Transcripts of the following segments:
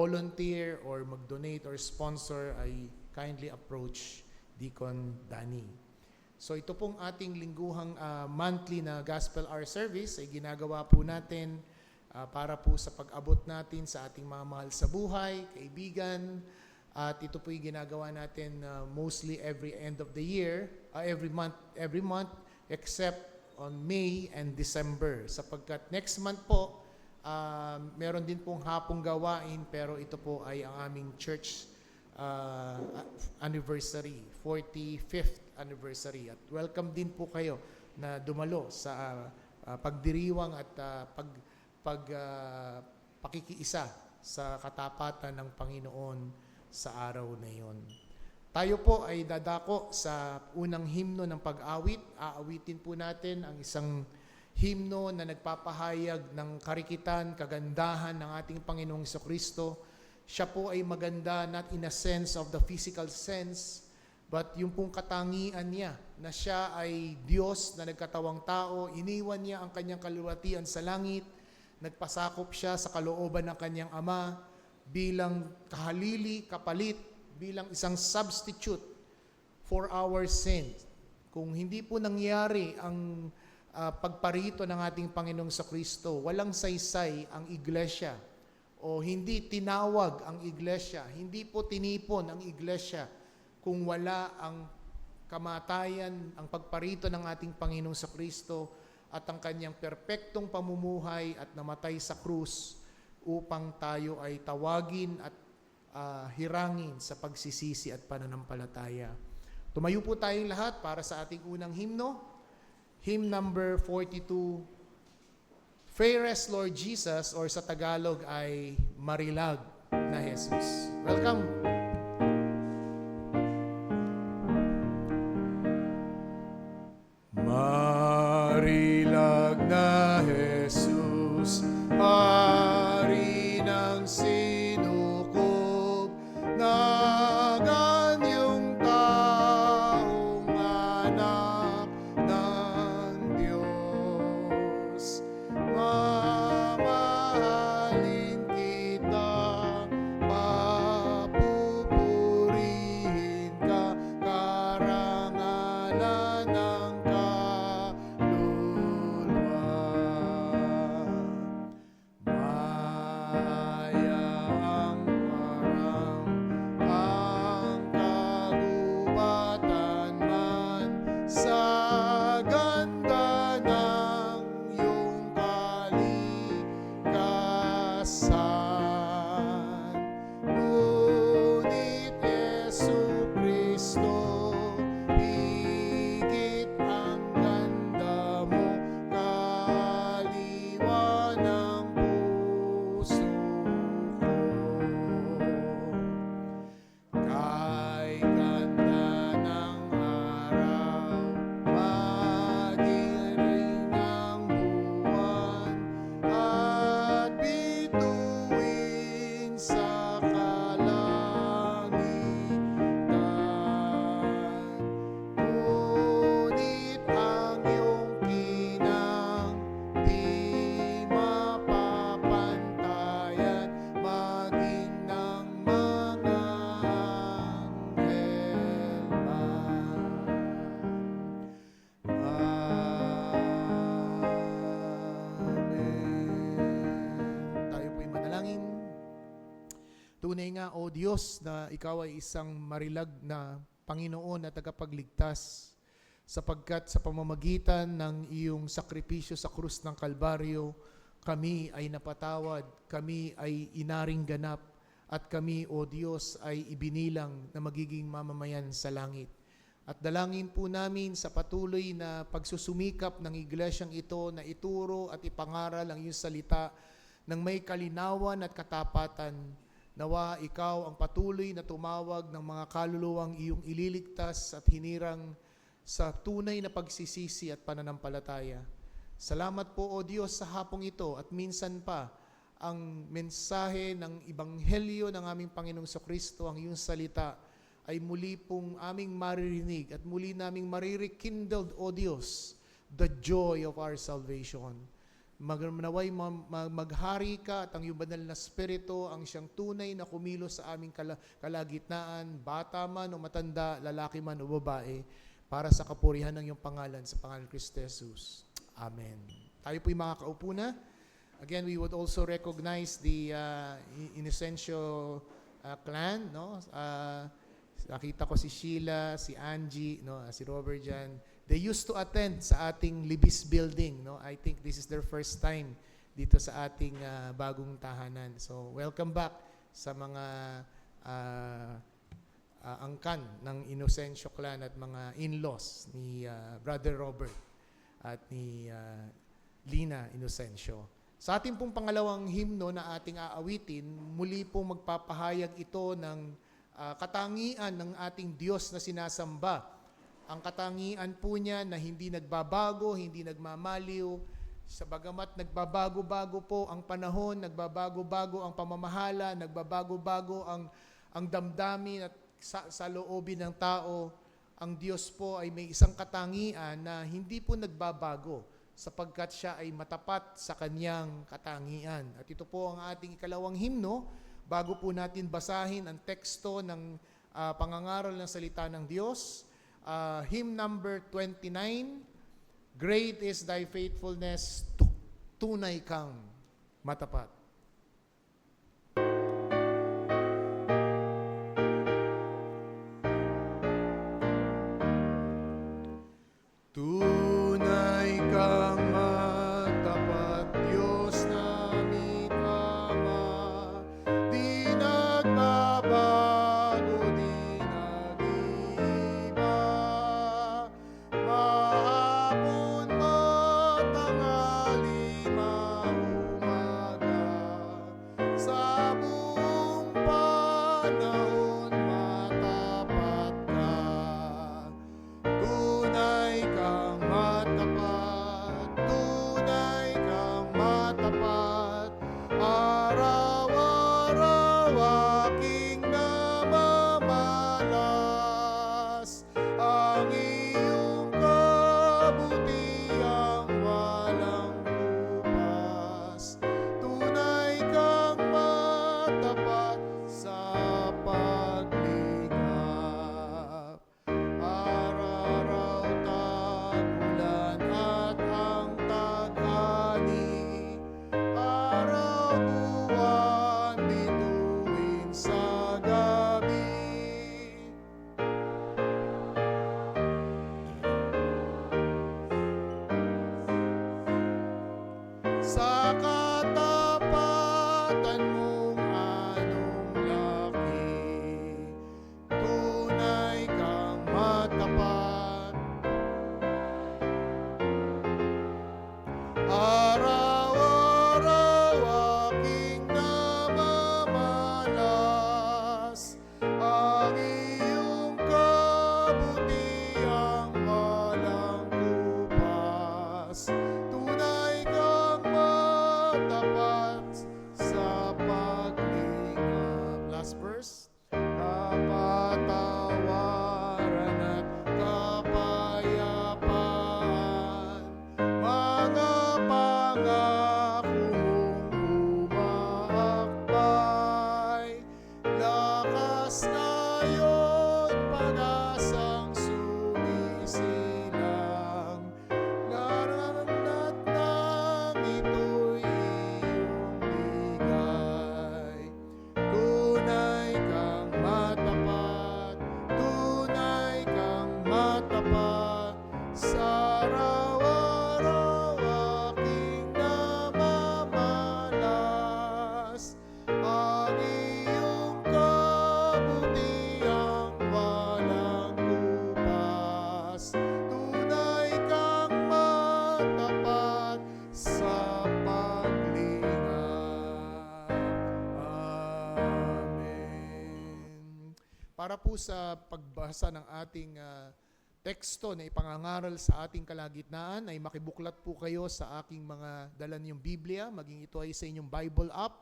volunteer or mag-donate or sponsor, ay kindly approach Deacon Danny. So ito pong ating lingguhang monthly na Gospel Hour Service ay ginagawa po natin para po sa pag-abot natin sa ating mga mahal sa buhay, kaibigan, at ito po yung ginagawa natin mostly every end of the year, every month except on May and December, sapagkat next month po meron din pong hapong gawain, pero ito po ay ang aming church anniversary, 45th anniversary. At welcome din po kayo na dumalo sa pagdiriwang at pakikiisa sa katapatan ng Panginoon sa araw na iyon. Tayo po ay dadako sa unang himno ng pag-awit. Aawitin po natin ang isang himno na nagpapahayag ng karikitan, kagandahan ng ating Panginoong Jesucristo. Siya po ay maganda not in a sense of the physical sense, but yung pong katangian niya na siya ay Diyos na nagkatawang tao, iniwan niya ang kanyang kaluwalhatian sa langit, nagpasakop siya sa kalooban ng kanyang Ama bilang kahalili, kapalit, bilang isang substitute for our sins. Kung hindi po nangyari ang pagparito ng ating Panginoong Jesucristo, walang saysay ang iglesia, o hindi tinawag ang iglesia, hindi po tinipon ang iglesia kung wala ang kamatayan, ang pagparito ng ating Panginoong Jesucristo at ang kanyang perpektong pamumuhay at namatay sa krus upang tayo ay tawagin at hirangin sa pagsisisi at pananampalataya. Tumayo po tayong lahat para sa ating unang himno. Hymn number 42, Fairest Lord Jesus, or sa Tagalog ay Marilag na Jesus. Welcome! Marilag na Jesus, Hari ng sinukob, na ganyong taong anak ng Diyos. Mamahalin kita, papupurihin ka, karangalan ng tunay nga, O Diyos, na Ikaw ay isang marilag na Panginoon na tagapagligtas, sapagkat sa pamamagitan ng iyong sakripisyo sa krus ng Kalbaryo, kami ay napatawad, kami ay inaring ganap, at kami, O Diyos, ay ibinilang na magiging mamamayan sa langit. At dalangin po namin sa patuloy na pagsusumikap ng iglesyang ito na ituro at ipangaral ang iyong salita ng may kalinawan at katapatan. Nawa ikaw ang patuloy na tumawag ng mga kaluluwang iyong ililigtas at hinirang sa tunay na pagsisisi at pananampalataya. Salamat po, O Diyos, sa hapong ito at minsan pa ang mensahe ng Ebanghelyo ng aming Panginoong Jesucristo, ang iyong salita, ay muli pong aming maririnig at muli naming maririkindled, O Diyos, the joy of our salvation. Naway maghari ka at ang iyong banal na spirito ang siyang tunay na kumilos sa aming kalagitnaan, bata man o matanda, lalaki man o babae, para sa kapurihan ng iyong pangalan, sa pangalan ni Kristo Jesus. Amen. Tayo po'y makakaupo na. Again, we would also recognize the Inocencio clan. No? Nakita ko si Sheila, si Angie, no? Si Robert dyan. They used to attend sa ating Libis building. No? I think this is their first time dito sa ating bagong tahanan. So, welcome back sa mga angkan ng Inocencio clan at mga in-laws ni Brother Robert at ni Lina Inocencio. Sa ating pong pangalawang himno na ating aawitin, muli pong magpapahayag ito ng katangian ng ating Diyos na sinasamba. Ang katangian po niya na hindi nagbabago, hindi nagmamaliw, sa bagamat nagbabago-bago po ang panahon, nagbabago-bago ang pamamahala, nagbabago-bago ang damdamin at sa loobin ng tao, ang Diyos po ay may isang katangian na hindi po nagbabago sapagkat siya ay matapat sa kanyang katangian. At ito po ang ating ikalawang himno. Bago po natin basahin ang teksto ng pangangaral ng salita ng Diyos, hymn number 29, Great is thy faithfulness, tunay kang matapat. Tunay kang matapat, Diyos naming Ama, di nagbabago, di nag-iba. Mahapon, matanghali, maumaga, sa buong panahon matapat ka. Tunay kang matapat, tunay kang matapat, araw-araw aking namamalas, ang iyong kabutiang walang kupas. Tunay kang matapat sa paglingap. Araw-araw tag-ulan at ang tag-ani, araw-buwan bituin sa gabi. Sa katapatan mong anong laki, tunay kang matapat. Araw-araw aking namamalas, ang iyong kabutiang walang kupas. Tunay kang matapat sa paglingap. Last verse. Kapatawaran at kapayapaan, mga pangako mong umaakbay. Lakas ngayon, pag-asang sumisilang, naranat nang ito'y iyong bigay. Tunay kang matapat, tunay kang matapat, sa araw-araw aking namamalas, ang iyong kabutiang walang kupas. Tunay kang matapat sa paglingap. Amen. Para po sa pagbasa ng ating teksto na ipangangaral sa ating kalagitnaan, ay makibuklat po kayo sa aking mga dala niyong Biblia, maging ito ay sa inyong Bible app.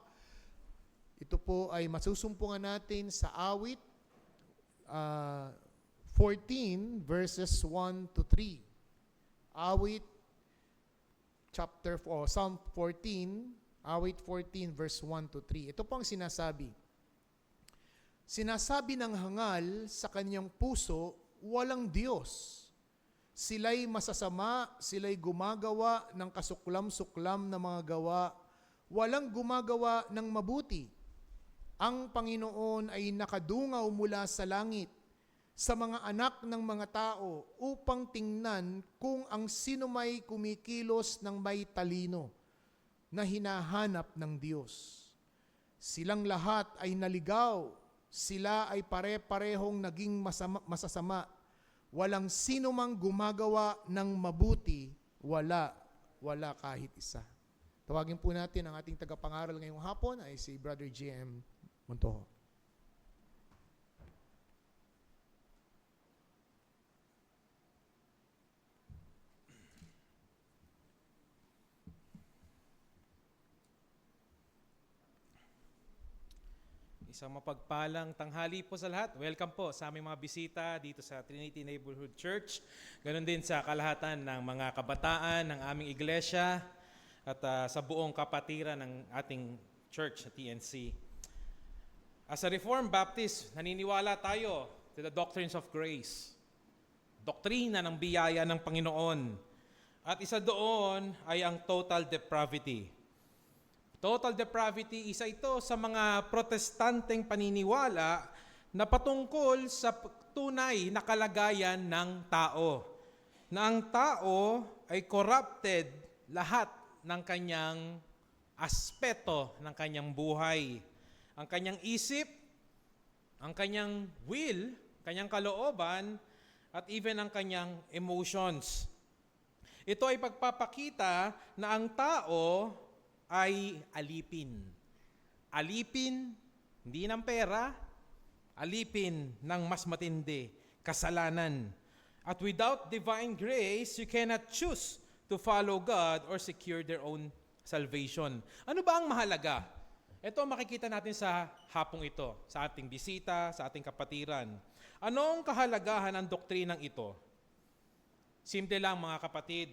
Ito po ay masusumpungan natin sa awit 14 verses 1 to 3. Awit Psalm 14, awit 14 verse 1 to 3. Ito po ang sinasabi. Sinasabi ng hangal sa kanyang puso, walang Diyos. Sila'y masasama, sila'y gumagawa ng kasuklam-suklam na mga gawa, walang gumagawa ng mabuti. Ang Panginoon ay nakadungaw mula sa langit sa mga anak ng mga tao upang tingnan kung ang sinumay kumikilos ng may talino na hinahanap ng Diyos. Silang lahat ay naligaw, sila ay pare-parehong naging masasama. Walang sino mang gumagawa ng mabuti, wala kahit isa. Tawagin po natin ang ating tagapangaral ngayong hapon ay si Brother J.M. Montojo. Isang mapagpalang tanghali po sa lahat. Welcome po sa aming mga bisita dito sa Trinity Neighborhood Church. Ganon din sa kalahatan ng mga kabataan ng aming iglesia at sa buong kapatiran ng ating church sa TNC. As a Reformed Baptist, naniniwala tayo to the doctrines of grace. Doktrina ng biyaya ng Panginoon. At isa doon ay ang total depravity. Total depravity, isa ito sa mga protestanteng paniniwala na patungkol sa tunay na kalagayan ng tao. Na ang tao ay corrupted lahat ng kanyang aspeto ng kanyang buhay. Ang kanyang isip, ang kanyang will, kanyang kalooban, at even ang kanyang emotions. Ito ay pagpapakita na ang tao ay alipin. Alipin, hindi ng pera, alipin ng mas matindi, kasalanan. At without divine grace, you cannot choose to follow God or secure their own salvation. Ano ba ang mahalaga? Ito ang makikita natin sa hapong ito, sa ating bisita, sa ating kapatiran. Anong kahalagahan ng doktrinang ito? Simple lang mga kapatid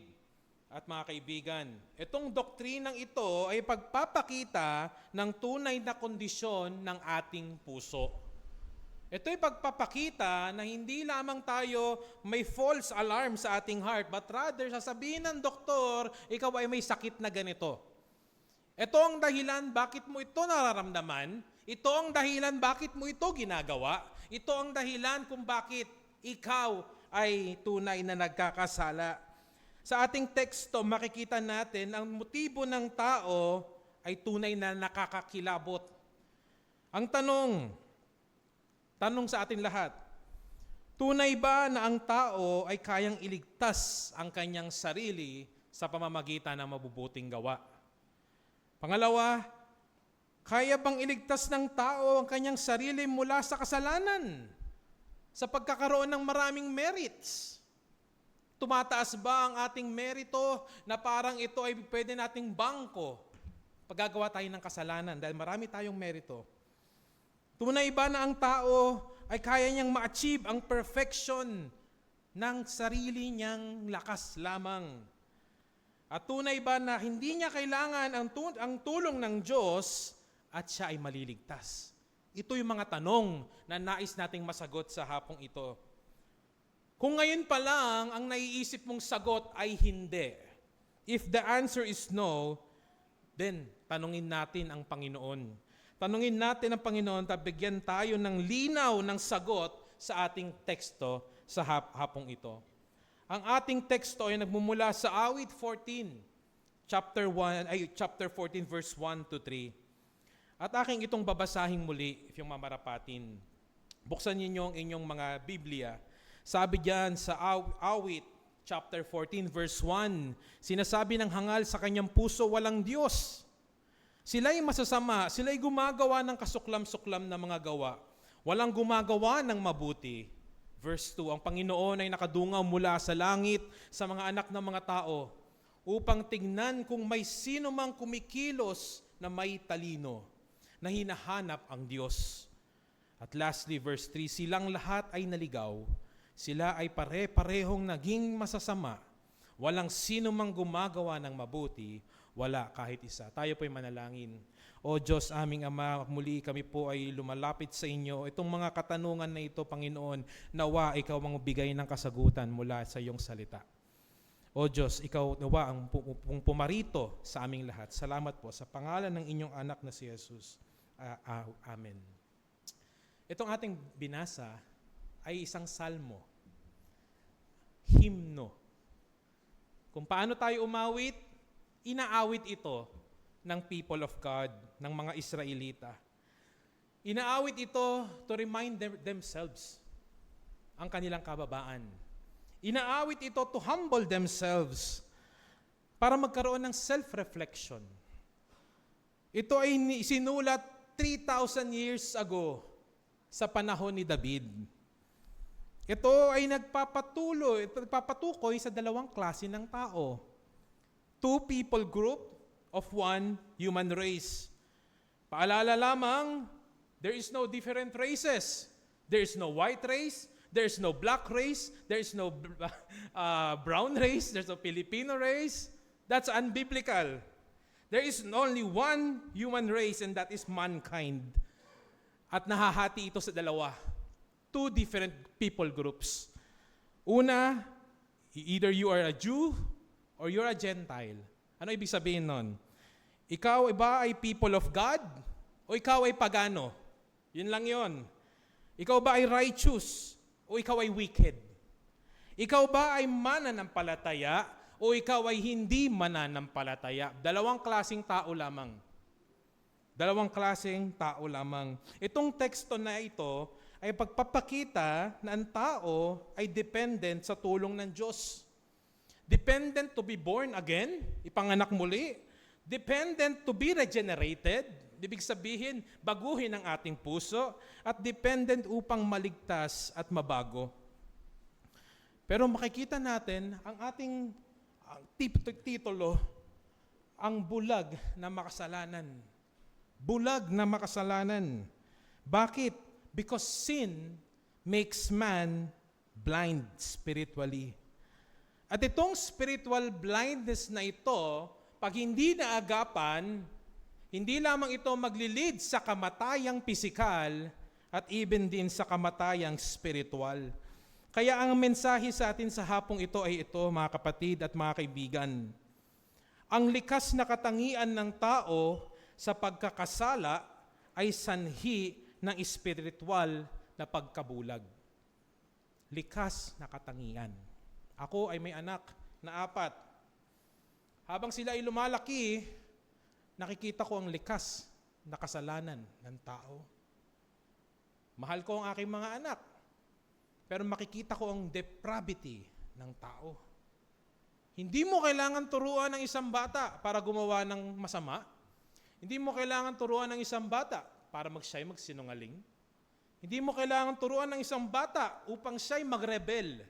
at mga kaibigan, itong doktrinang ito ay pagpapakita ng tunay na kondisyon ng ating puso. Ito ay pagpapakita na hindi lamang tayo may false alarm sa ating heart, but rather sasabihin ng doktor, ikaw ay may sakit na ganito. Ito ang dahilan bakit mo ito nararamdaman. Ito ang dahilan bakit mo ito ginagawa. Ito ang dahilan kung bakit ikaw ay tunay na nagkakasala. Sa ating teksto, makikita natin ang motibo ng tao ay tunay na nakakakilabot. Ang tanong sa atin lahat, tunay ba na ang tao ay kayang iligtas ang kanyang sarili sa pamamagitan ng mabubuting gawa? Pangalawa, kaya bang iligtas ng tao ang kanyang sarili mula sa kasalanan sa pagkakaroon ng maraming merits? Tumataas ba ang ating merito na parang ito ay pwede nating bangko paggagawa tayo ng kasalanan dahil marami tayong merito? Tunay ba na ang tao ay kaya niyang ma-achieve ang perfection ng sarili niyang lakas lamang? At tunay ba na hindi niya kailangan ang tulong ng Diyos at siya ay maliligtas? Ito yung mga tanong na nais nating masagot sa hapong ito. Kung ngayon pa lang ang naiisip mong sagot ay hindi, if the answer is no, then tanungin natin ang Panginoon. Tanungin natin ang Panginoon at bigyan tayo ng linaw ng sagot sa ating teksto sa hapong ito. Ang ating teksto ay nagmumula sa awit 14, chapter 14 verse 1 to 3. At aking itong babasahing muli, if yung mamarapatin. Buksan niyo ang inyong mga Biblia. Sabi diyan sa awit, chapter 14, verse 1, sinasabi ng hangal sa kanyang puso, walang Diyos. Sila'y masasama, sila'y gumagawa ng kasuklam-suklam na mga gawa. Walang gumagawa ng mabuti. Verse 2, ang Panginoon ay nakadungaw mula sa langit sa mga anak ng mga tao upang tignan kung may sino mang kumikilos na may talino, na hinahanap ang Diyos. At lastly, verse 3, silang lahat ay naligaw. Sila ay pare-parehong naging masasama. Walang sino mang gumagawa ng mabuti, wala kahit isa. Tayo po'y manalangin. O Diyos, aming Ama, muli kami po ay lumalapit sa inyo. Itong mga katanungan na ito, Panginoon, nawa ikaw ang bigay ng kasagutan mula sa iyong salita. O Diyos, ikaw nawa ang pumarito sa aming lahat. Salamat po sa pangalan ng inyong anak na si Jesus. Amen. Itong ating binasa ay isang salmo. Himno. Kung paano tayo umawit, inaawit ito ng people of God, ng mga Israelita. Inaawit ito to remind themselves ang kanilang kababaan. Inaawit ito to humble themselves para magkaroon ng self-reflection. Ito ay sinulat 3,000 years ago sa panahon ni David. Ito ay nagpapatukoy sa dalawang klase ng tao. Two people group of one human race. Paalala lamang, there is no different races. There is no white race, there is no black race, there is no brown race, there's no Filipino race. That's unbiblical. There is only one human race and that is mankind. At nahahati ito sa dalawa. Two different people groups. Una, either you are a Jew or you're a Gentile. Ano ibig sabihin nun? Ikaw ba ay people of God o ikaw ay pagano? Yun lang yun. Ikaw ba ay righteous o ikaw ay wicked? Ikaw ba ay mananampalataya o ikaw ay hindi mananampalataya? Dalawang klaseng tao lamang. Dalawang klaseng tao lamang. Itong teksto na ito ay pagpapakita na ang tao ay dependent sa tulong ng Diyos. Dependent to be born again, ipanganak muli. Dependent to be regenerated, ibig sabihin, baguhin ang ating puso, at dependent upang maligtas at mabago. Pero makikita natin ang ating titulo, ang bulag na makasalanan. Bulag na makasalanan. Bakit? Because sin makes man blind spiritually. At itong spiritual blindness na ito, pag hindi naagapan, hindi lamang ito maglilid sa kamatayang pisikal at even din sa kamatayang spiritual. Kaya ang mensahe sa atin sa hapong ito ay ito, mga kapatid at mga kaibigan. Ang likas na katangian ng tao sa pagkakasala ay sanhi ng espiritual na pagkabulag. Likas na katangian. Ako ay may anak na 4. Habang sila ay lumalaki, nakikita ko ang likas na kasalanan ng tao. Mahal ko ang aking mga anak, pero makikita ko ang depravity ng tao. Hindi mo kailangan turuan ng isang bata para gumawa ng masama. Hindi mo kailangan turuan ng isang bata para siya'y magsinungaling. Hindi mo kailangan turuan ng isang bata upang siya'y magrebel.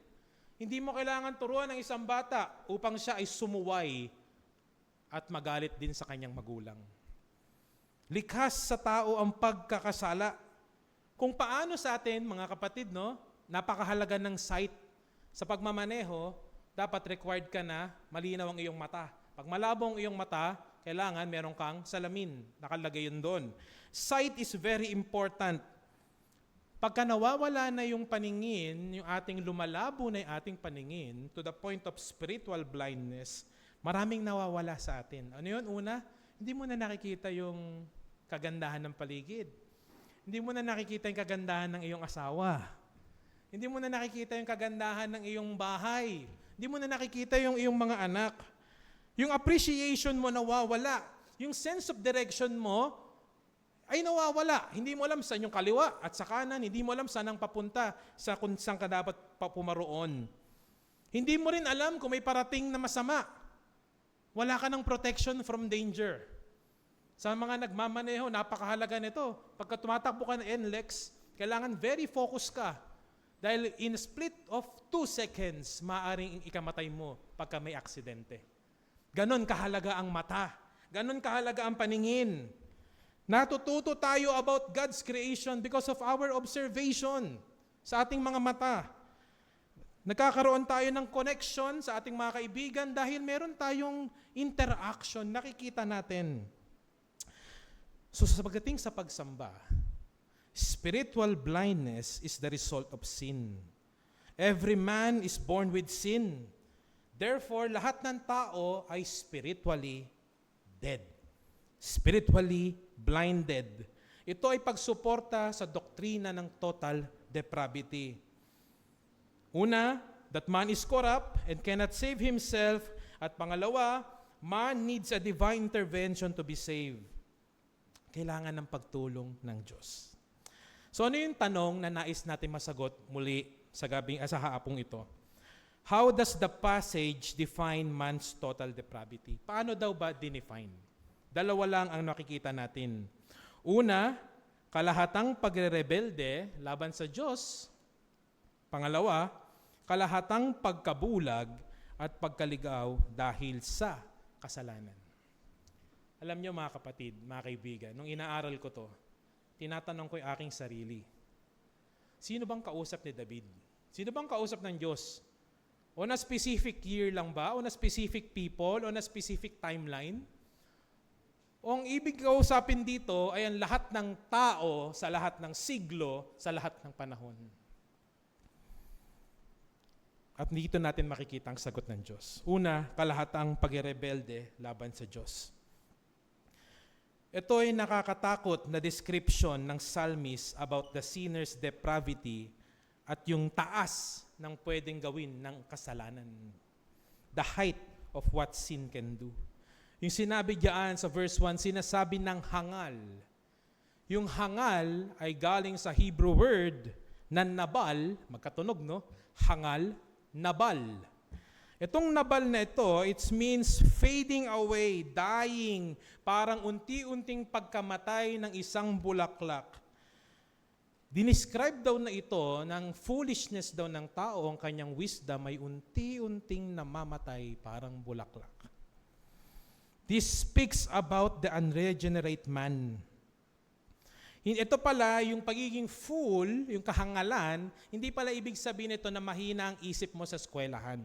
Hindi mo kailangan turuan ng isang bata upang siya ay sumuway at magalit din sa kanyang magulang. Likas sa tao ang pagkakasala. Kung paano sa atin, mga kapatid, no, napakahalaga ng sight. Sa pagmamaneho, dapat required ka na malinaw ang iyong mata. Pag malabo ang iyong mata, kailangan meron kang salamin. Nakalagay yun doon. Sight is very important. Pagka nawawala na yung paningin, yung ating lumalabo na yung ating paningin to the point of spiritual blindness, maraming nawawala sa atin. Ano yun? Una, hindi mo na nakikita yung kagandahan ng paligid. Hindi mo na nakikita yung kagandahan ng iyong asawa. Hindi mo na nakikita yung kagandahan ng iyong bahay. Hindi mo na nakikita yung iyong mga anak. Yung appreciation mo nawawala. Yung sense of direction mo ay nawawala. Hindi mo alam saan yung kaliwa at sa kanan. Hindi mo alam saan ang papunta sa kung saan ka dapat pumaroon. Hindi mo rin alam kung may parating na masama. Wala ka ng protection from danger. Sa mga nagmamaneho, napakahalaga nito. Pagka tumatakbo ka ng NLEX, kailangan very focus ka. Dahil in a split of 2 seconds, maaaring ikamatay mo pagka may aksidente. Ganon kahalaga ang mata. Ganon kahalaga ang paningin. Natututo tayo about God's creation because of our observation sa ating mga mata. Nagkakaroon tayo ng connection sa ating mga kaibigan dahil meron tayong interaction, nakikita natin. So sa pagdating sa pagsamba, spiritual blindness is the result of sin. Every man is born with sin. Therefore, lahat ng tao ay spiritually dead. Spiritually blinded. Ito ay pagsuporta sa doktrina ng total depravity. Una, that man is corrupt and cannot save himself. At pangalawa, man needs a divine intervention to be saved. Kailangan ng pagtulong ng Diyos. So ano yung tanong na nais natin masagot muli sa hapong ito? How does the passage define man's total depravity? Paano daw ba dinefine? Dalawa lang ang nakikita natin. Una, kalahatang pagre-rebelde laban sa Diyos. Pangalawa, kalahatang pagkabulag at pagkaligaw dahil sa kasalanan. Alam niyo mga kapatid, mga kaibigan, nung inaaral ko to, tinatanong ko yung aking sarili. Sino bang kausap ni David? Sino bang kausap ng Diyos? On a specific year lang ba? On a specific people? On a specific timeline? O ang ibig kausapin dito ay ang lahat ng tao sa lahat ng siglo, sa lahat ng panahon. At dito natin makikita ang sagot ng Diyos. Una, kalahatang pagrebelde laban sa Diyos. Ito ay nakakatakot na description ng psalmist about the sinner's depravity at yung taas ng pwedeng gawin ng kasalanan. The height of what sin can do. Yung sinabi diyan sa verse 1, sinasabi ng hangal. Yung hangal ay galing sa Hebrew word na nabal, magkatunog no? Hangal, nabal. Itong nabal na ito, it means fading away, dying, parang unti-unting pagkamatay ng isang bulaklak. Dinescribe daw na ito ng foolishness daw ng tao, ang kanyang wisdom ay unti-unting namamatay parang bulaklak. This speaks about the unregenerate man. Ito pala, yung pagiging fool, yung kahangalan, hindi pala ibig sabihin ito na mahina ang isip mo sa eskwelahan.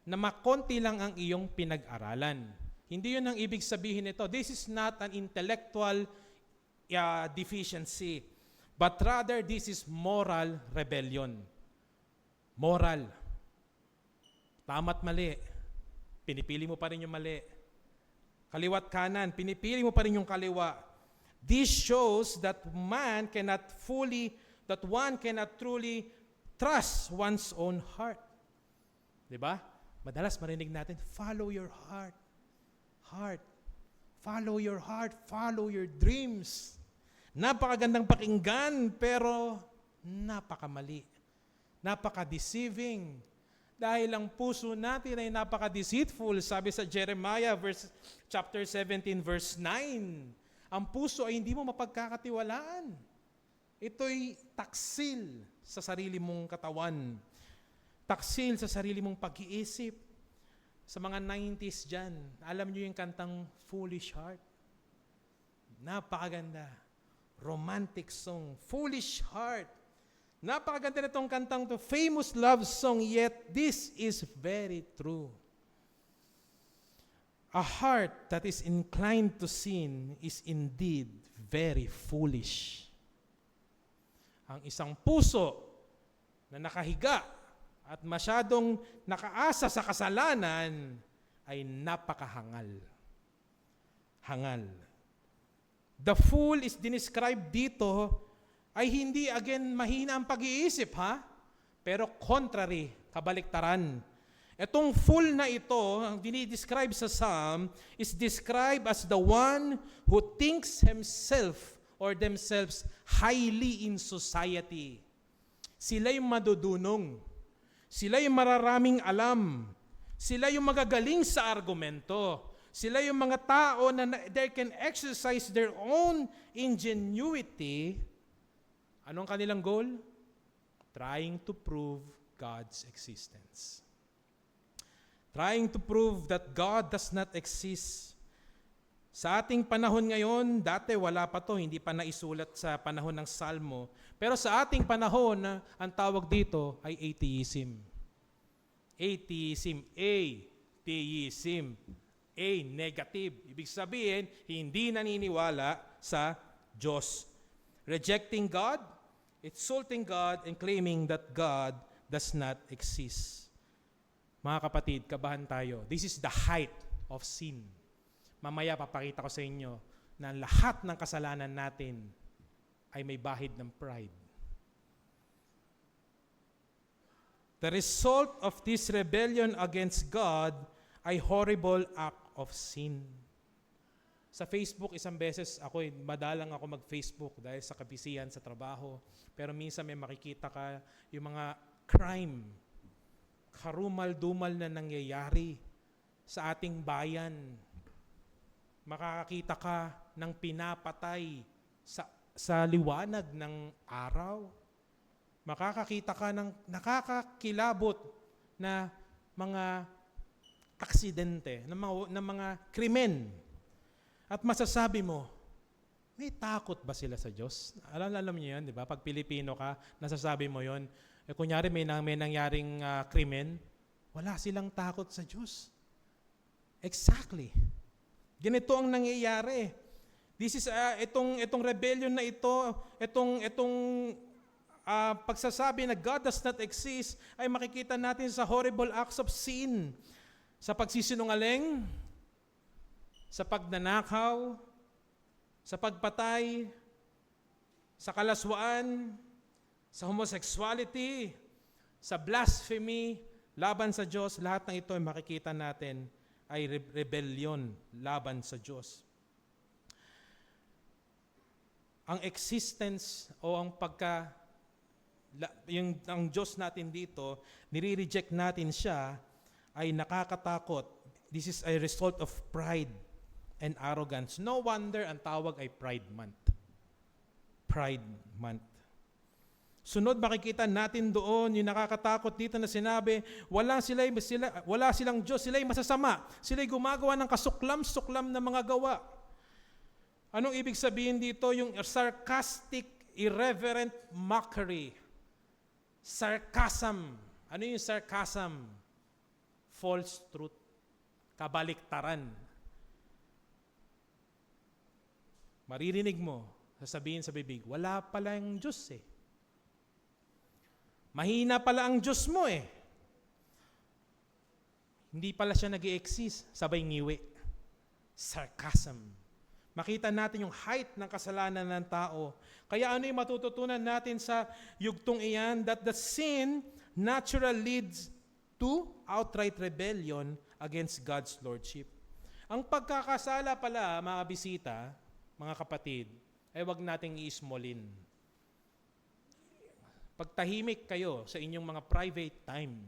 Na makonti lang ang iyong pinag-aralan. Hindi yun ang ibig sabihin nito. This is not an intellectual deficiency, but rather this is moral rebellion. Moral. Tama't mali. Pinipili mo pa rin yung mali. Kaliwat kanan, pinipili mo pa rin yung kaliwa. This shows that one cannot truly trust one's own heart. Diba? Madalas marinig natin, follow your heart. Heart. Follow your heart. Follow your dreams. Napakagandang pakinggan, pero napakamali. Napaka-deceiving. Dahil ang puso natin ay napaka-deceitful. Sabi sa Jeremiah chapter 17, verse 9. Ang puso ay hindi mo mapagkakatiwalaan. Ito'y taksil sa sarili mong katawan. Taksil sa sarili mong pag-iisip. Sa mga 90s dyan, alam nyo yung kantang Foolish Heart? Napakaganda. Romantic song. Foolish Heart. Napakaganda na itong kantang to. Famous love song, yet this is very true. A heart that is inclined to sin is indeed very foolish. Ang isang puso na nakahiga at masyadong nakaasa sa kasalanan ay napakahangal. Hangal. The fool is described dito ay hindi again mahina ang pag-iisip, ha? Pero contrary, kabaliktaran. Itong fool na ito, ang dinidescribe sa Psalm, is described as the one who thinks himself or themselves highly in society. Sila yung madudunong. Sila yung mararaming alam. Sila yung magagaling sa argumento. Sila yung mga tao na they can exercise their own ingenuity. Anong kanilang goal? Trying to prove God's existence. Trying to prove that God does not exist. Sa ating panahon ngayon, dati wala pa to, hindi pa naisulat sa panahon ng Salmo. Pero sa ating panahon, ang tawag dito ay atheism. Atheism. Atheism. A, negative. Ibig sabihin, hindi naniniwala sa Diyos. Rejecting God, insulting God, and claiming that God does not exist. Mga kapatid, kabahan tayo. This is the height of sin. Mamaya papakita ko sa inyo na lahat ng kasalanan natin ay may bahid ng pride. The result of this rebellion against God ay horrible act of sin. Sa Facebook, isang beses madalang ako mag-Facebook dahil sa kabisihan sa trabaho. Pero minsan may makikita ka yung mga crime, karumal-dumal na nangyayari sa ating bayan. Makakakita ka ng pinapatay sa liwanag ng araw. Makakakita ka ng nakakakilabot na mga aksidente, ng mga krimen. At masasabi mo, may takot ba sila sa Diyos? Alam niyo yun, di ba? Pag Pilipino ka, nasasabi mo yun. Kunyari may nangyaring krimen, wala silang takot sa Diyos. Exactly. Ganito ang nangyayari. This is itong rebellion na itong pagsasabi na God does not exist ay makikita natin sa horrible acts of sin. Sa pagsisinungaling, sa pagnanakaw, sa pagpatay, sa kalaswaan, sa homosexuality, sa blasphemy, laban sa Diyos, lahat ng ito ay makikita natin ay rebellion laban sa Diyos. Ang existence o ang ang Diyos natin dito, nire-reject natin siya, ay nakakatakot. This is a result of pride and arrogance. No wonder ang tawag ay Pride Month. Pride Month. Sunod, makikita natin doon yung nakakatakot dito na sinabi, wala silang Diyos, sila'y masasama. Sila'y gumagawa ng kasuklam-suklam na mga gawa. Anong ibig sabihin dito? Yung sarcastic, irreverent mockery. Sarcasm. Ano yung sarcasm? False truth. Kabaliktaran. Maririnig mo, sasabihin sa bibig, wala pala yung Diyos eh. Mahina pala ang Diyos mo eh. Hindi pala siya nag-i-exist. Sabay ngiwi. Sarcasm. Makita natin yung height ng kasalanan ng tao. Kaya ano yung matututunan natin sa yugtong iyan? That the sin natural leads to outright rebellion against God's lordship. Ang pagkakasala pala, mga bisita, mga kapatid, ay wag nating i-smallin. Pagtahimik kayo sa inyong mga private time,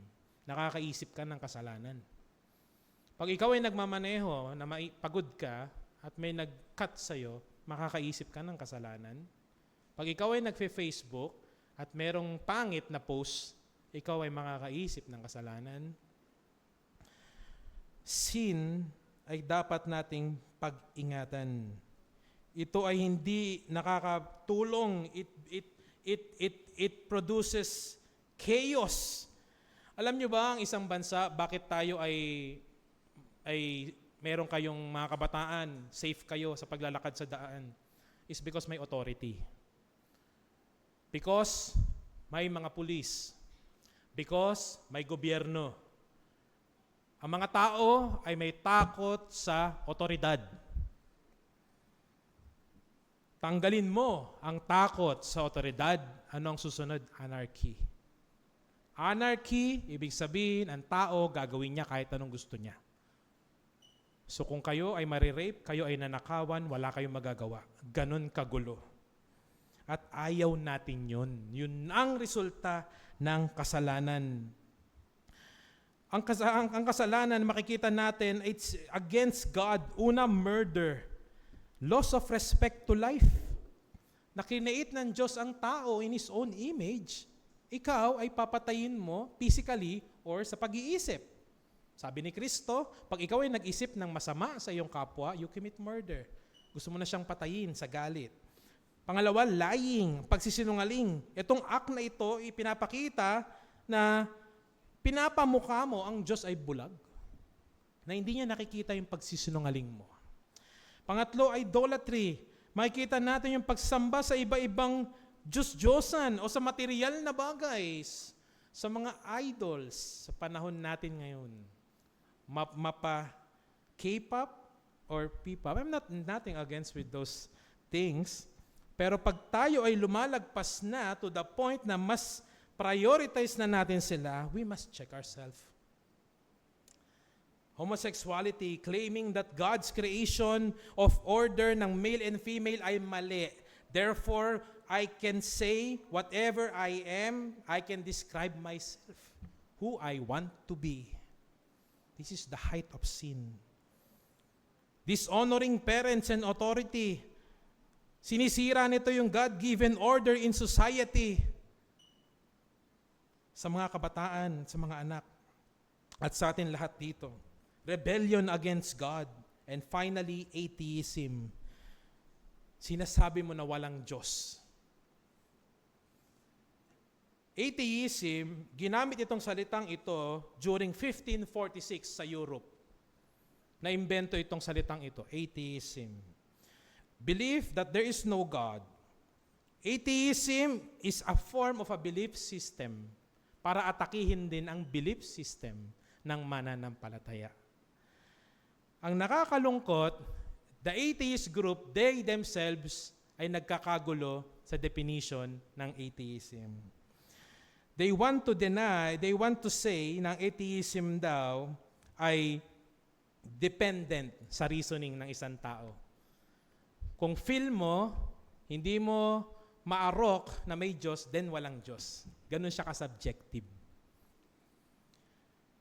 nakakaisip ka ng kasalanan. Pag ikaw ay nagmamaneho na pagod ka at may nag-cut sa'yo, makakaisip ka ng kasalanan. Pag ikaw ay nagfe-Facebook at merong pangit na post, ikaw ay makakaisip ng kasalanan. Sin ay dapat nating pag-ingatan. Ito ay hindi nakakatulong. It produces chaos. Alam nyo ba ang isang bansa, bakit tayo ay meron kayong mga kabataan, safe kayo sa paglalakad sa daan? Is because may authority. Because may mga pulis. Because may gobyerno. Ang mga tao ay may takot sa otoridad. Tanggalin mo ang takot sa otoridad, ano ang susunod? Anarchy. Anarchy, ibig sabihin, ang tao gagawin niya kahit anong gusto niya. So kung kayo ay marirape, kayo ay nanakawan, wala kayong magagawa. Ganon kagulo. At ayaw natin yun. Yun ang resulta ng kasalanan. Ang kasalanan, makikita natin, it's against God. Una, murder. Loss of respect to life. Nakiniit ng Diyos ang tao in His own image. Ikaw ay papatayin mo physically or sa pag-iisip. Sabi ni Kristo, pag ikaw ay nag-isip ng masama sa iyong kapwa, you commit murder. Gusto mo na siyang patayin sa galit. Pangalawa, lying, pagsisinungaling. Itong act na ito, ipinapakita na pinapamukha mo ang Diyos ay bulag, na hindi niya nakikita yung pagsisinungaling mo. Pangatlo, idolatry. Makikita natin yung pagsamba sa iba-ibang Diyos-Diyosan o sa material na bagay, sa mga idols sa panahon natin ngayon. Mapa K-pop or P-pop. I'm nothing against with those things. Pero pag tayo ay lumalagpas na to the point na mas prioritize na natin sila, we must check ourselves. Homosexuality, claiming that God's creation of order ng male and female ay mali. Therefore, I can say whatever I am, I can describe myself, who I want to be. This is the height of sin. Dishonoring parents and authority. Sinisira nito yung God-given order in society sa mga kabataan, sa mga anak, at sa atin lahat dito. Rebellion against God. And finally, atheism. Sinasabi mo na walang Diyos. Atheism, ginamit itong salitang ito during 1546 sa Europe. Naimbento itong salitang ito, atheism. Belief that there is no God. Atheism is a form of a belief system para atakihin din ang belief system ng mananampalataya. Ang nakakalungkot, the atheist group, they themselves ay nagkakagulo sa definition ng atheism. They want to deny, they want to say na atheism daw ay dependent sa reasoning ng isang tao. Kung feel mo, hindi mo maarok na may Diyos, then walang Diyos. Ganun siya ka-subjective.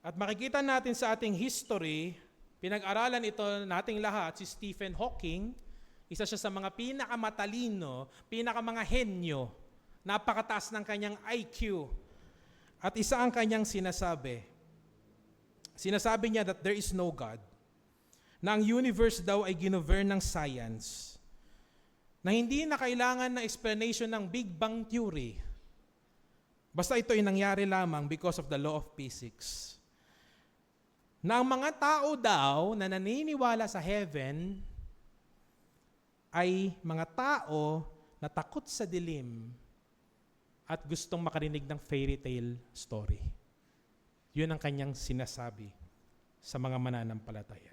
At makikita natin sa ating history, pinag-aralan ito nating lahat, si Stephen Hawking, isa siya sa mga pinakamatalino, mga henyo, napakataas ng kanyang IQ. At isa ang kanyang sinasabi. Sinasabi niya that there is no God, na ang universe daw ay ginovern ng science, na hindi na kailangan ng explanation ng Big Bang Theory. Basta ito ay nangyari lamang because of the law of physics. Na ang mga tao daw na naniniwala sa heaven ay mga tao na takot sa dilim at gustong makarinig ng fairy tale story. Yun ang kanyang sinasabi sa mga mananampalataya.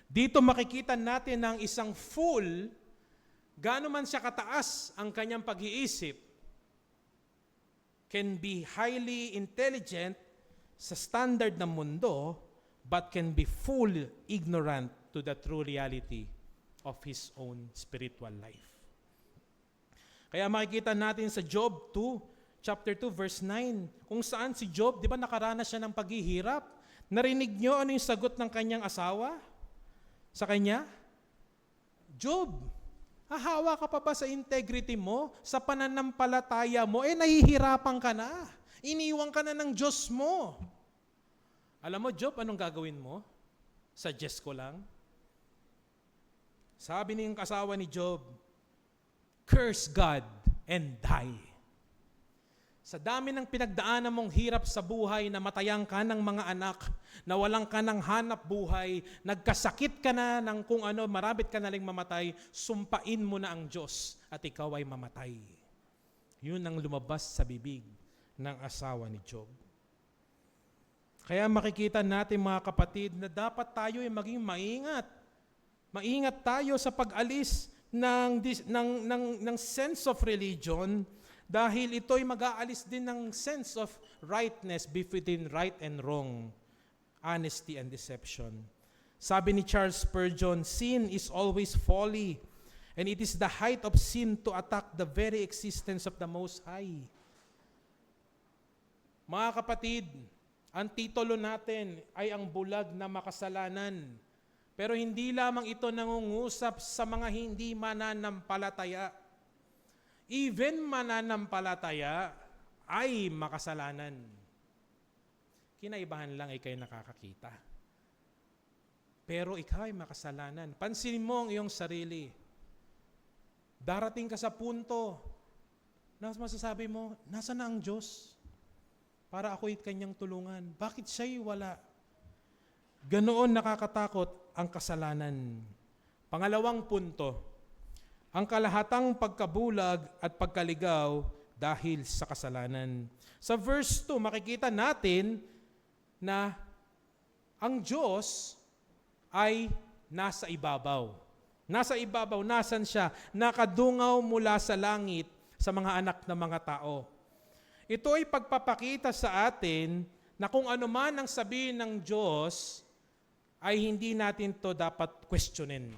Dito makikita natin ng isang fool, gaano man siya kataas ang kanyang pag-iisip, can be highly intelligent sa standard ng mundo, but can be full ignorant to the true reality of his own spiritual life. Kaya makikita natin sa Job 2, chapter 2, verse 9, kung saan si Job, di ba nakaranas siya ng paghihirap? Narinig niyo ano yung sagot ng kanyang asawa sa kanya? Job, hahawa ka pa ba sa integrity mo, sa pananampalataya mo? Nahihirapan ka na. Iniwan ka na ng Diyos mo. Alam mo, Job, anong gagawin mo? Suggest ko lang. Sabi ng kasawa ni Job, curse God and die. Sa dami ng pinagdaanan mong hirap sa buhay, namatayang ka ng mga anak, nawalan ka ng hanap buhay, nagkasakit ka na ng kung ano, marabit ka na lang mamatay, sumpain mo na ang Diyos at ikaw ay mamatay. Yun ang lumabas sa bibig ng asawa ni Job. Kaya makikita natin mga kapatid na dapat tayo ay maging maingat. Maingat tayo sa pag-alis ng sense of religion dahil ito'y mag-aalis din ng sense of rightness between right and wrong, honesty and deception. Sabi ni Charles Spurgeon, sin is always folly, and it is the height of sin to attack the very existence of the Most High. Mga kapatid, ang titulo natin ay ang bulag na makasalanan. Pero hindi lamang ito nangungusap sa mga hindi mananampalataya. Even mananampalataya ay makasalanan. Kinaibahan lang ay kayo nakakakita. Pero ikaw ay makasalanan. Pansinin mo ang iyong sarili. Darating ka sa punto na masasabi mo, nasa na ang Diyos? para ako'y kanyang tulungan. Bakit siya'y wala? Ganoon nakakatakot ang kasalanan. Pangalawang punto, ang kalahatang pagkabulag at pagkaligaw dahil sa kasalanan. Sa verse 2, makikita natin na ang Diyos ay nasa ibabaw. Nasa ibabaw, nasan siya? Nakadungaw mula sa langit sa mga anak ng mga tao. Ito ay pagpapakita sa atin na kung ano man ang sabihin ng Diyos, ay hindi natin to dapat questionin.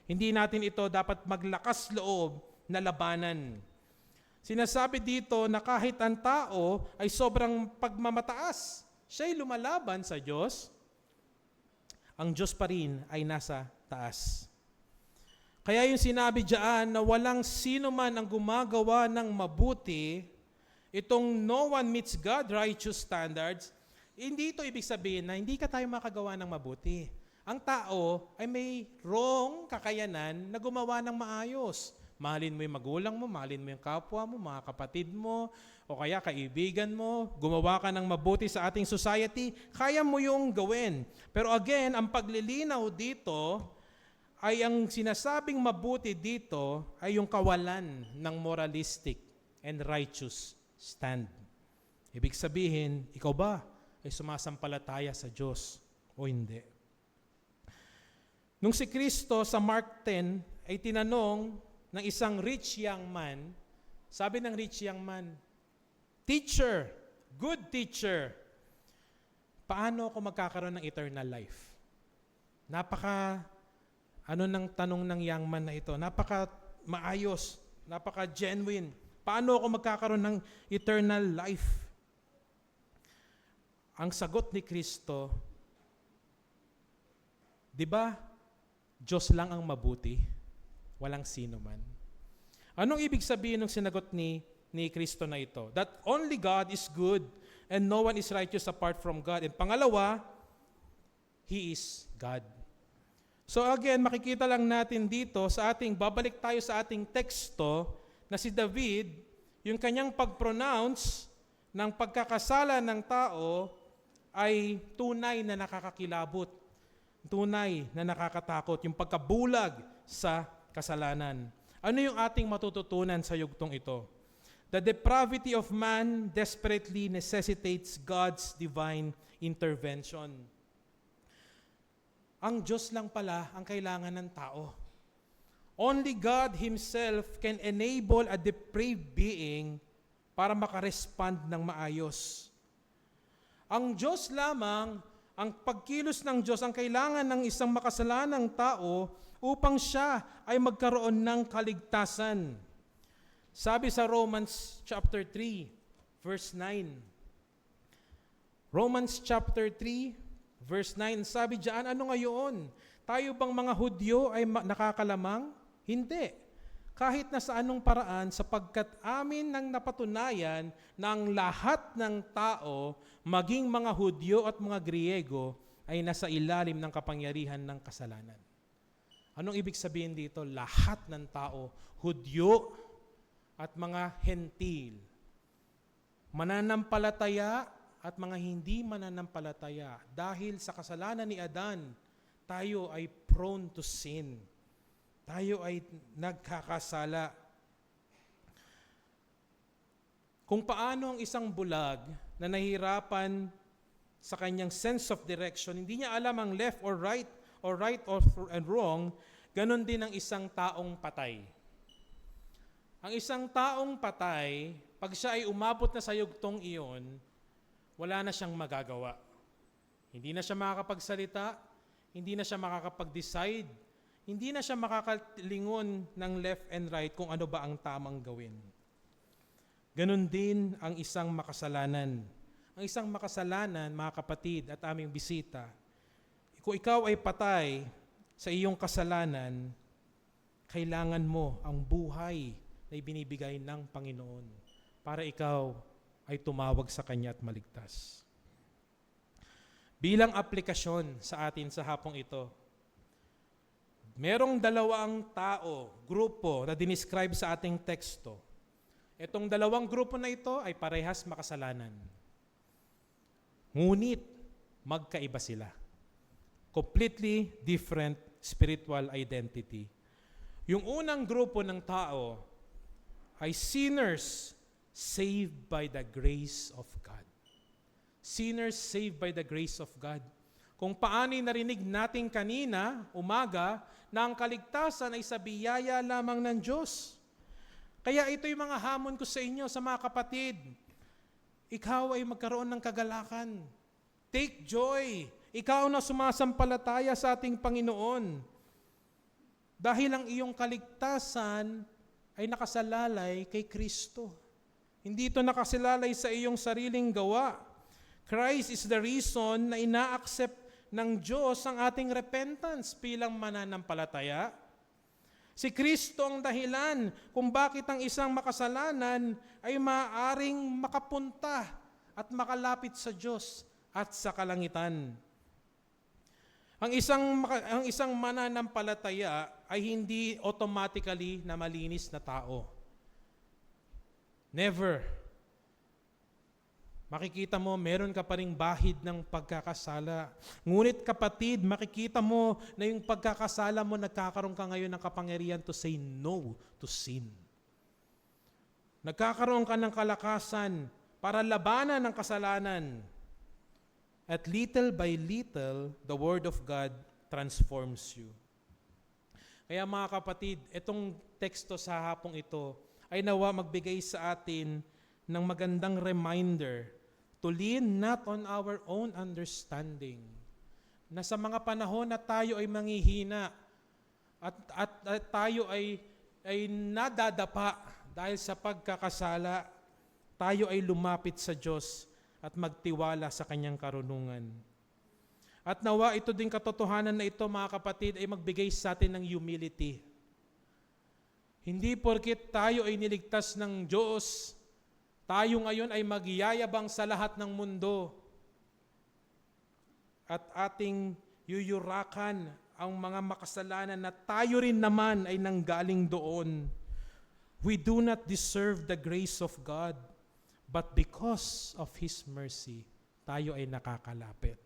Hindi natin ito dapat maglakas loob na labanan. Sinasabi dito na kahit ang tao ay sobrang pagmamataas, siya'y lumalaban sa Diyos, ang Diyos pa rin ay nasa taas. Kaya yung sinabi diyan na walang sino man ang gumagawa ng mabuti, itong no one meets God righteous standards, hindi ito ibig sabihin na hindi ka tayo makagawa ng mabuti. Ang tao ay may wrong kakayanan na gumawa ng maayos. Mahalin mo yung magulang mo, mahalin mo yung kapwa mo, mga kapatid mo, o kaya kaibigan mo, gumawa ka ng mabuti sa ating society, kaya mo yung gawin. Pero again, ang paglilinaw dito ay ang sinasabing mabuti dito ay yung kawalan ng moralistic and righteous stand. Ibig sabihin, ikaw ba ay sumasampalataya sa Diyos o hindi? Nung si Kristo sa Mark 10 ay tinanong ng isang rich young man, sabi ng rich young man, "Teacher, good teacher, paano ako magkakaroon ng eternal life?" Ng tanong ng young man na ito, napaka maayos, napaka genuine. Paano ako magkakaroon ng eternal life? Ang sagot ni Kristo, di ba, Diyos lang ang mabuti, walang sino man. Anong ibig sabihin ng sinagot ni Kristo na ito? That only God is good and no one is righteous apart from God. And pangalawa, He is God. So again, makikita lang natin dito babalik tayo sa ating teksto na si David, yung kanyang pag-pronounce ng pagkakasala ng tao ay tunay na nakakakilabot, tunay na nakakatakot, yung pagkabulag sa kasalanan. Ano yung ating matututunan sa yugtong ito? The depravity of man desperately necessitates God's divine intervention. Ang Diyos lang pala ang kailangan ng tao. Only God Himself can enable a depraved being para makarespond ng maayos. Ang Diyos lamang, ang pagkilos ng Diyos, ang kailangan ng isang makasalanang tao upang siya ay magkaroon ng kaligtasan. Sabi sa Romans chapter 3, verse 9. Romans chapter 3, verse 9, sabi diyan, ano ngayon? Tayo bang mga Hudyo ay nakakalamang? Hindi. Kahit na sa anong paraan, sapagkat amin nang napatunayan na ang lahat ng tao, maging mga Hudyo at mga Griego, ay nasa ilalim ng kapangyarihan ng kasalanan. Anong ibig sabihin dito? Lahat ng tao, Hudyo at mga Hentil, mananampalataya at mga hindi mananampalataya, dahil sa kasalanan ni Adan, tayo ay prone to sin. Tayo ay nagkakasala. Kung paano ang isang bulag na nahihirapan sa kanyang sense of direction, hindi niya alam ang left or right and wrong, ganon din ang isang taong patay. Ang isang taong patay, pag siya ay umabot na sa yugtong iyon, wala na siyang magagawa. Hindi na siya makakapagsalita, hindi na siya makakapag-decide, hindi na siya makakalingon ng left and right kung ano ba ang tamang gawin. Ganon din ang isang makasalanan. Ang isang makasalanan, mga kapatid at aming bisita, kung ikaw ay patay sa iyong kasalanan, kailangan mo ang buhay na ibinibigay ng Panginoon para ikaw ay tumawag sa Kanya at maligtas. Bilang aplikasyon sa atin sa hapong ito, merong dalawang tao, grupo na dinescribe sa ating teksto. Itong dalawang grupo na ito ay parehas makasalanan. Ngunit, magkaiba sila. Completely different spiritual identity. Yung unang grupo ng tao ay sinners saved by the grace of God. Sinners saved by the grace of God. Kung paano'y narinig natin kanina, umaga, na ang kaligtasan ay sa biyaya lamang ng Diyos. Kaya ito yung mga hamon ko sa inyo, sa mga kapatid. Ikaw ay magkaroon ng kagalakan. Take joy. Ikaw na sumasampalataya sa ating Panginoon. Dahil ang iyong kaligtasan ay nakasalalay kay Kristo. Hindi ito nakasalalay sa iyong sariling gawa. Christ is the reason na ina-accept ng Diyos ang ating repentance bilang mananampalataya. Si Kristo ang dahilan kung bakit ang isang makasalanan ay maaaring makapunta at makalapit sa Diyos at sa kalangitan. Ang isang mananampalataya ay hindi automatically na malinis na tao. Never. Makikita mo, meron ka pa ring bahid ng pagkakasala. Ngunit kapatid, makikita mo na yung pagkakasala mo, nagkakaroon ka ngayon ng kapangyarihan to say no to sin. Nagkakaroon ka ng kalakasan para labanan ang kasalanan. At little by little, the Word of God transforms you. Kaya mga kapatid, itong teksto sa hapong ito ay nawa magbigay sa atin ng magandang reminder to lean not on our own understanding. Na sa mga panahon na tayo ay manghihina at tayo ay nadadapa dahil sa pagkakasala, tayo ay lumapit sa Diyos at magtiwala sa Kanyang karunungan. At nawa ito din katotohanan na ito, mga kapatid, ay magbigay sa atin ng humility. Hindi porket tayo ay niligtas ng Diyos, tayo ngayon ay magyayabang sa lahat ng mundo at ating yuyurakan ang mga makasalanan na tayo rin naman ay nanggaling doon. We do not deserve the grace of God, but because of His mercy, tayo ay nakakalapit.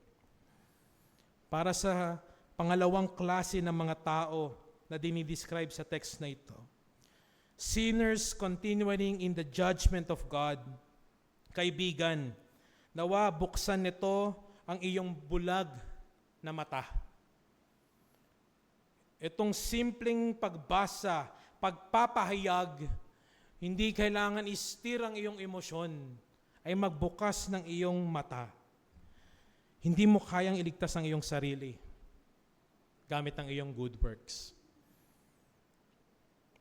Para sa pangalawang klase ng mga tao na dinidescribe sa text na ito, sinners continuing in the judgment of God. Kaibigan, nawa buksan nito ang iyong bulag na mata. Itong simpleng pagbasa, pagpapahayag, hindi kailangan istir ang iyong emosyon, ay magbukas ng iyong mata. Hindi mo kayang iligtas ang iyong sarili gamit ang iyong good works.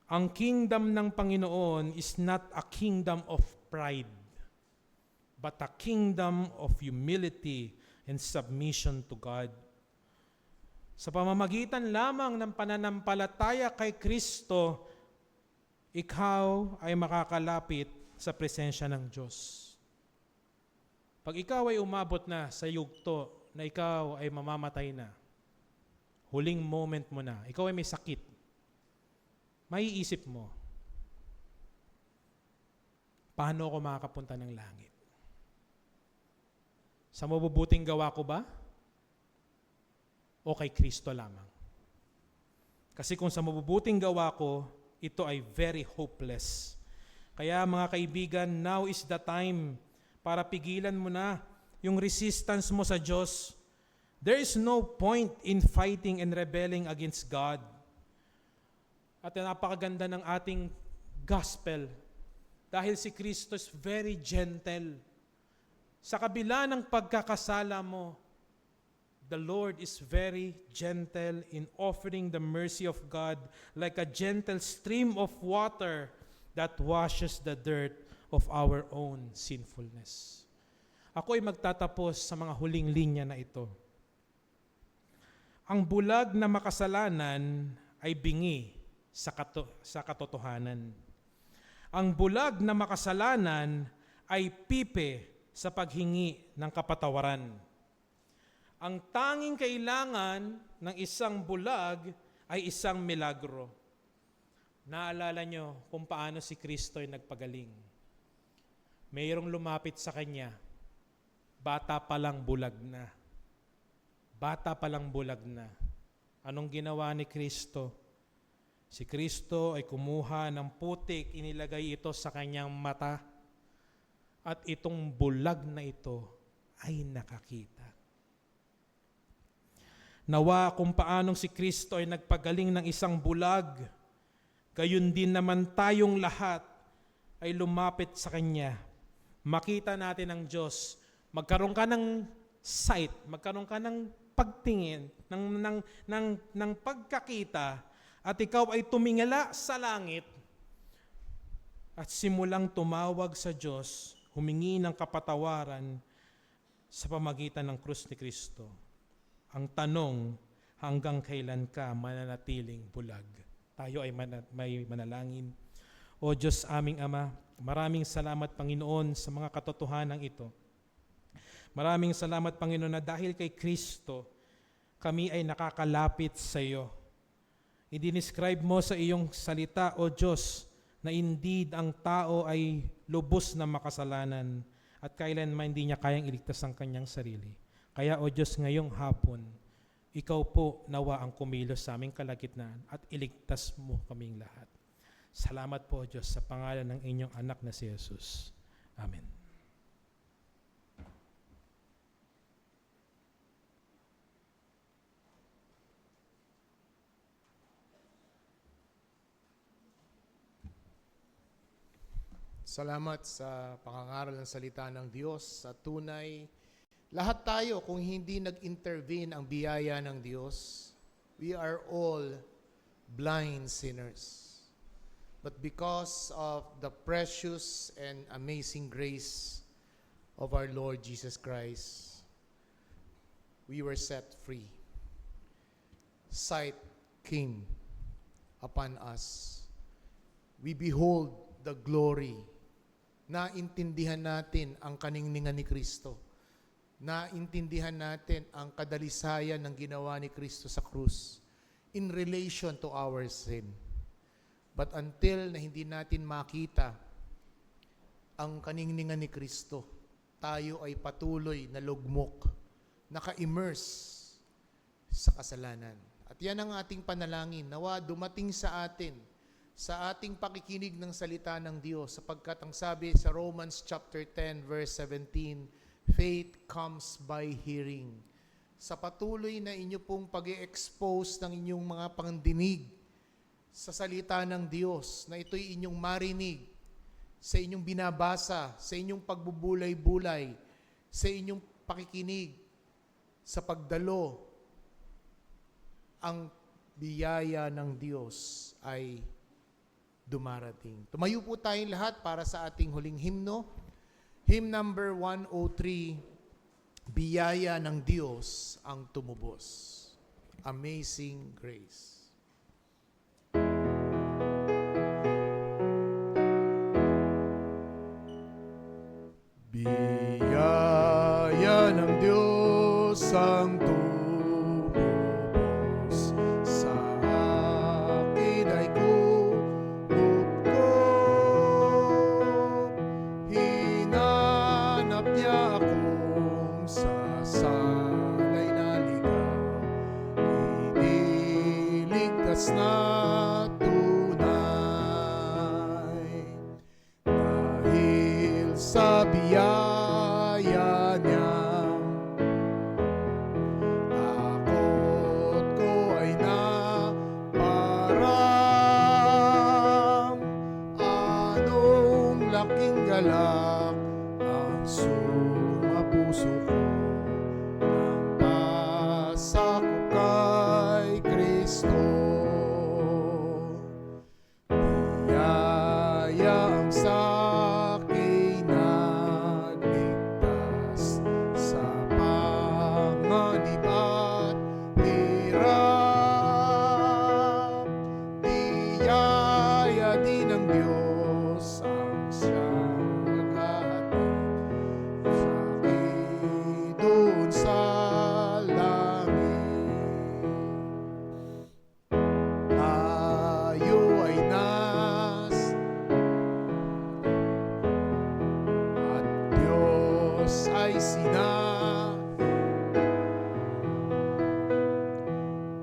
Ang kingdom ng Panginoon is not a kingdom of pride, but a kingdom of humility and submission to God. Sa pamamagitan lamang ng pananampalataya kay Kristo, ikaw ay makakalapit sa presensya ng Diyos. Pag ikaw ay umabot na sa yugto na ikaw ay mamamatay na, huling moment mo na, ikaw ay may sakit, maiisip mo, paano ako makakapunta ng langit? Sa mabubuting gawa ko ba? O kay Kristo lamang? Kasi kung sa mabubuting gawa ko, ito ay very hopeless. Kaya mga kaibigan, now is the time para pigilan mo na yung resistance mo sa Diyos. There is no point in fighting and rebelling against God. At napakaganda ng ating gospel dahil si Kristo is very gentle. Sa kabila ng pagkakasala mo, the Lord is very gentle in offering the mercy of God like a gentle stream of water that washes the dirt of our own sinfulness. Ako ay magtatapos sa mga huling linya na ito. Ang bulag na makasalanan ay bingi sa katotohanan. Ang bulag na makasalanan ay pipe sa paghingi ng kapatawaran. Ang tanging kailangan ng isang bulag ay isang milagro. Naalala nyo kung paano si Kristo ay nagpagaling. Mayroong lumapit sa Kanya, bata pa lang bulag na. Bata pa lang bulag na. Anong ginawa ni Kristo? Si Kristo ay kumuha ng putik, inilagay ito sa kanyang mata, at itong bulag na ito ay nakakita. Nawa kung paanong si Kristo ay nagpagaling ng isang bulag, gayon din naman tayong lahat ay lumapit sa Kanya. Makita natin ang Diyos. Magkaroon ka ng sight, magkaroon ka ng pagtingin, ng pagkakita, at ikaw ay tumingala sa langit at simulang tumawag sa Diyos, humingi ng kapatawaran sa pamagitan ng krus ni Kristo. Ang tanong, hanggang kailan ka mananatiling bulag? Tayo ay may manalangin. O Diyos aming Ama, maraming salamat Panginoon sa mga katotohanan ito. Maraming salamat Panginoon na dahil kay Kristo, kami ay nakakalapit sa iyo. I-describe mo sa iyong salita, O Diyos, na indeed ang tao ay lubos na makasalanan at kailanman hindi niya kayang iligtas ang kanyang sarili. Kaya, O Diyos, ngayong hapon, ikaw po nawa ang kumilos sa aming kalagitnaan at iligtas mo kaming lahat. Salamat po, O Diyos, sa pangalan ng inyong anak na si Jesus. Amen. Salamat sa pangangaral ng salita ng Diyos. Sa tunay, lahat tayo kung hindi nag-intervene ang biyaya ng Diyos, we are all blind sinners. But because of the precious and amazing grace of our Lord Jesus Christ, we were set free. Sight came upon us. We behold the glory. Naintindihan natin ang kaningningan ni Kristo. Naintindihan natin ang kadalisayan ng ginawa ni Kristo sa krus in relation to our sin. But until na hindi natin makita ang kaningningan ni Kristo, tayo ay patuloy na lugmok, naka-immerse sa kasalanan. At yan ang ating panalangin, nawa dumating sa atin, sa ating pakikinig ng salita ng Diyos, sapagkat ang sabi sa Romans chapter 10 verse 17, faith comes by hearing. Sa patuloy na inyo pong pag-i-expose ng inyong mga pandinig sa salita ng Diyos, na ito'y inyong marinig, sa inyong binabasa, sa inyong pagbubulay-bulay, sa inyong pakikinig, sa pagdalo, ang biyaya ng Diyos ay dumarating. Tumayo po tayong lahat para sa ating huling himno. Hymn number 103, Biyaya ng Diyos ang tumubos. Amazing Grace. Biyaya ng Diyos ang tumubos sa akin ay hinanap niya akong sasanay na ligaw, iniligtas na tunay dahil sa biyaya niya. Takot ko ay naparang, anong laking galak ang sumapuso ko nang pasako kay Kristo. Biyaya ang sa'kin nagligtas sa panganib at hirap. Biyaya din ng Diyos ang siyang naghahatid sa akin Diyos ay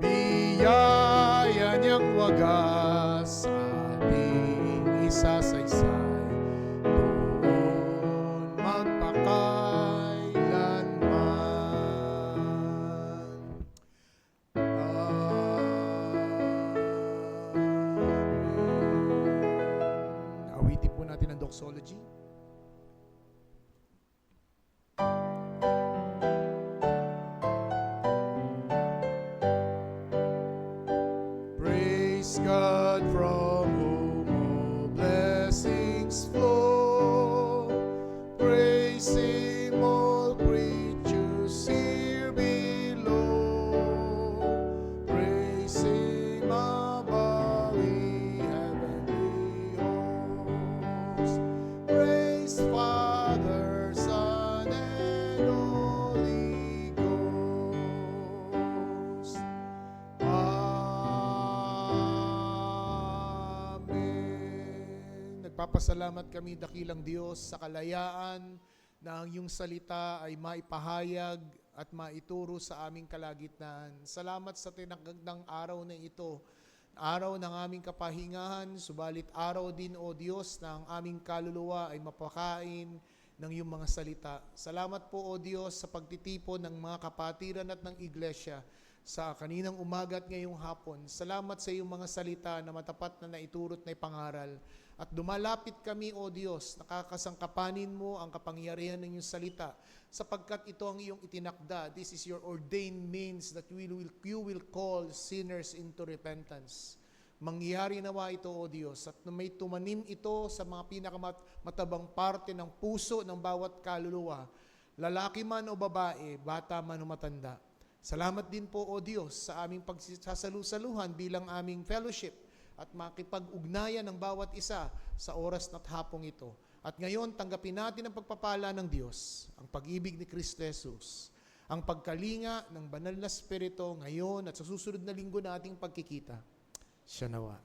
biyaya niyang wagas sa ating isasaysay doon magpakailanman. Amen. Awitin po natin ang doxology. Praise God from whom all blessings flow. Praise Him, all creatures here below. Praise Him above the heavenly hosts. Praise Father, Son, and Holy Ghost. Amen. Nagpapasalamat kami, dakilang Diyos, sa kalayaan na ang iyong salita ay maipahayag at maituro sa aming kalagitnaan. Salamat sa tinagdang araw na ito, araw ng aming kapahingahan, subalit araw din, O Diyos, na ang aming kaluluwa ay mapakain ng iyong mga salita. Salamat po, O Diyos, sa pagtitipon ng mga kapatiran at ng iglesia sa kaninang umaga at ngayong hapon. Salamat sa iyong mga salita na matapat na naiturot na ipangaral. At dumalapit kami, O Diyos, nakakasangkapanin mo ang kapangyarihan ng iyong salita, sapagkat ito ang iyong itinakda. This is your ordained means that you will call sinners into repentance. Mangyari nawa ito, O Diyos, at may tumanim ito sa mga pinakamatabang parte ng puso ng bawat kaluluwa, lalaki man o babae, bata man o matanda. Salamat din po, O Diyos, sa aming pagsasalusaluhan bilang aming fellowship at makipag-ugnayan ng bawat isa sa oras at hapong ito. At ngayon, tanggapin natin ang pagpapala ng Diyos, ang pag-ibig ni Kristo Jesus, ang pagkalinga ng banal na Espiritu ngayon at sa susunod na linggo nating pagkikita. Siya nawa.